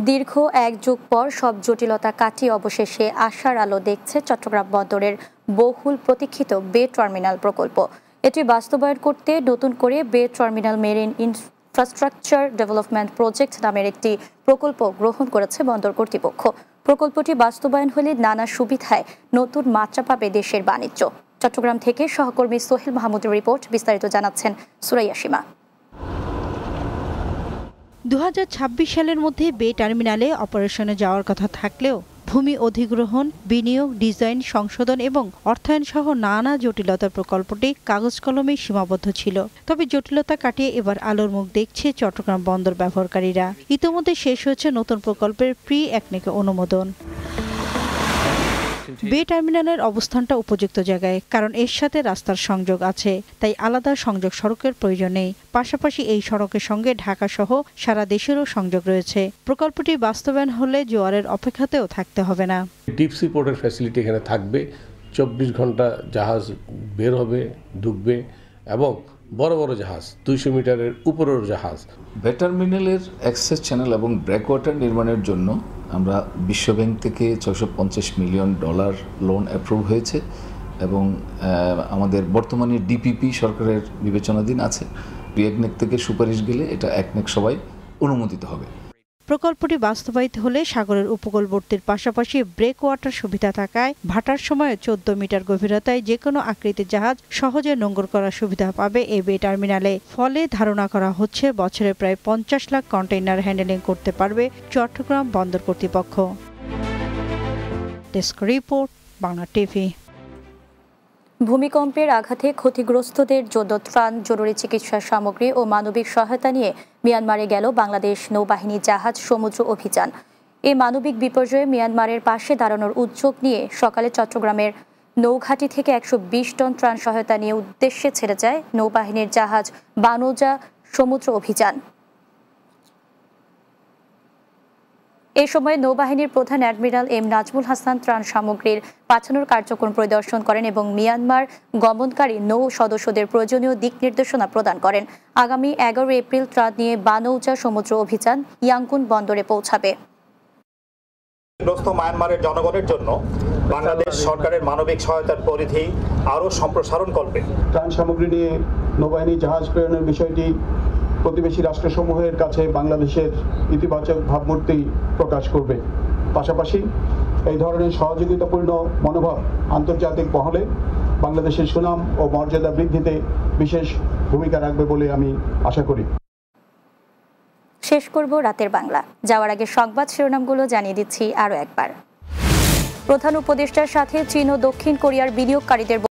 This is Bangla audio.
দীর্ঘ এক যুগ পর সব জটিলতা কাটিয়ে অবশেষে আশার আলো দেখছে চট্টগ্রাম বন্দরের বহুল প্রতীক্ষিত বে টার্মিনাল প্রকল্প। এটি বাস্তবায়ন করতে নতুন করে বে terminal marine infrastructure development project নামের একটি প্রকল্প গ্রহণ করেছে বন্দর কর্তৃপক্ষ। প্রকল্পটি বাস্তবায়ন হলে নানা সুবিধায় নতুন মাত্রা পাবে দেশের বাণিজ্য। চট্টগ্রাম থেকে সহকর্মী সোহেল মাহমুদের রিপোর্ট, বিস্তারিত জানাচ্ছেন সুরাইয়া সীমা। 2026 সালের মধ্যে বে টার্মিনালে অপারেশনে যাওয়ার কথা থাকলেও ভূমি অধিগ্রহণ, বিনিয়োগ, ডিজাইন, সংশোধন এবং অর্থায়ন সহ নানা জটিলতার প্রকল্পটি কাগজ কলমে সীমাবদ্ধ ছিল। তবে জটিলতা কাটিয়ে এবার আলোর মুখ দেখছে চট্টগ্রাম বন্দর ব্যবহারকারীরা। ইতিমধ্যে শেষ হয়েছে নতুন প্রকল্পের প্রি একনেক অনুমোদন। বে টার্মিনালের অবস্থানটা উপযুক্ত জায়গায়, কারণ এর সাথে রাস্তার সংযোগ আছে, তাই আলাদা সংযোগ সড়কের প্রয়োজন নেই। পাশাপাশি এই সড়কের সঙ্গে ঢাকা সহ সারা দেশেরও সংযোগ রয়েছে। প্রকল্পটি বাস্তবায়ন হলে জোয়ারের অপেক্ষাতেও থাকতে হবে না। ডিপ সি পোর্টের ফ্যাসিলিটি এখানে থাকবে, 24 ঘন্টা জাহাজ বের হবে, ঢুকবে এবং বড় বড় জাহাজ 200 মিটারের উপরের জাহাজ। বে টার্মিনালের অ্যাক্সেস চ্যানেল এবং ব্রেকওয়াটার নির্মাণের জন্য আমরা বিশ্বব্যাংক থেকে $650 মিলিয়ন লোন অ্যাপ্রুভ হয়েছে এবং আমাদের বর্তমানে ডিপিপি সরকারের বিবেচনাধীন আছে। একনেক থেকে সুপারিশ গেলে এটা একনেক সবাই অনুমোদিত হবে। প্রকল্পটি বাস্তবায়িত হলে সাগরের উপকূলবর্তীর পাশাপাশি ব্রেকওয়াটার সুবিধা থাকায় ভাটার সময় 14 মিটার গভীরতায় যে কোনো আকৃতির জাহাজ সহজে নোঙর করার সুবিধা পাবে এই বে টার্মিনালে। ফলে ধারণা করা হচ্ছে বছরে প্রায় 50 লাখ কন্টেইনার হ্যান্ডেলিং করতে পারবে চট্টগ্রাম বন্দর কর্তৃপক্ষ। Desk report, Bangla TV. ভূমিকম্পের আঘাতে ক্ষতিগ্রস্তদের জন্য ত্রাণ, জরুরি চিকিৎসা সামগ্রী ও মানবিক সহায়তা নিয়ে মিয়ানমারে গেল বাংলাদেশ নৌবাহিনী জাহাজ সমুদ্র অভিযান। এই মানবিক বিপর্যয়ে মিয়ানমারের পাশে দাঁড়ানোর উদ্যোগ নিয়ে সকালে চট্টগ্রামের নৌঘাটি থেকে 120 টন ত্রাণ সহায়তা নিয়ে উদ্দেশ্যে ছেড়ে যায় নৌবাহিনীর জাহাজ বানৌজা সমুদ্র অভিযান। এ সময় নৌবাহিনীর প্রধান অ্যাডমিরাল এম নাজমুল হাসান ত্রাণ সামগ্রীর পাঠানোর কার্যক্রম পরিদর্শন করেন এবং মিয়ানমার গমনকারী নৌ সদস্যদের প্রয়োজনীয় দিক নির্দেশনা প্রদান করেন। আগামী 11 এপ্রিল ত্রাণ নিয়ে বানৌজা সমুদ্র অভিযান ইয়াঙ্গুন বন্দরে পৌঁছাবে। মায়ানমারের জনগণের জন্য বাংলাদেশ সরকারের মানবিক সহায়তার পরিধি আরও সম্প্রসারণ করবে। ত্রাণ সামগ্রী নিয়ে নৌবাহিনী জাহাজ প্রেরণের বিষয়টি প্রতিবেশী রাষ্ট্রসমূহের কাছে বাংলাদেশের ইতিবাচক ভাবমূর্তি প্রকাশ করবে। পাশাপাশি এই ধরনের সহযোগিতাপূর্ণ মনোভাব আন্তর্জাতিক মহলে বাংলাদেশের সুনাম ও মর্যাদা বৃদ্ধিতে বিশেষ ভূমিকা রাখবে বলে আমি আশা করি। শেষ করব রাতের বাংলা। যাওয়ার আগে সংবাদ শিরোনামগুলো জানিয়ে দিচ্ছি আরও একবার। প্রধান উপদেষ্টার সাথে চীন ও দক্ষিণ কোরিয়ার বিনিয়োগকারীদের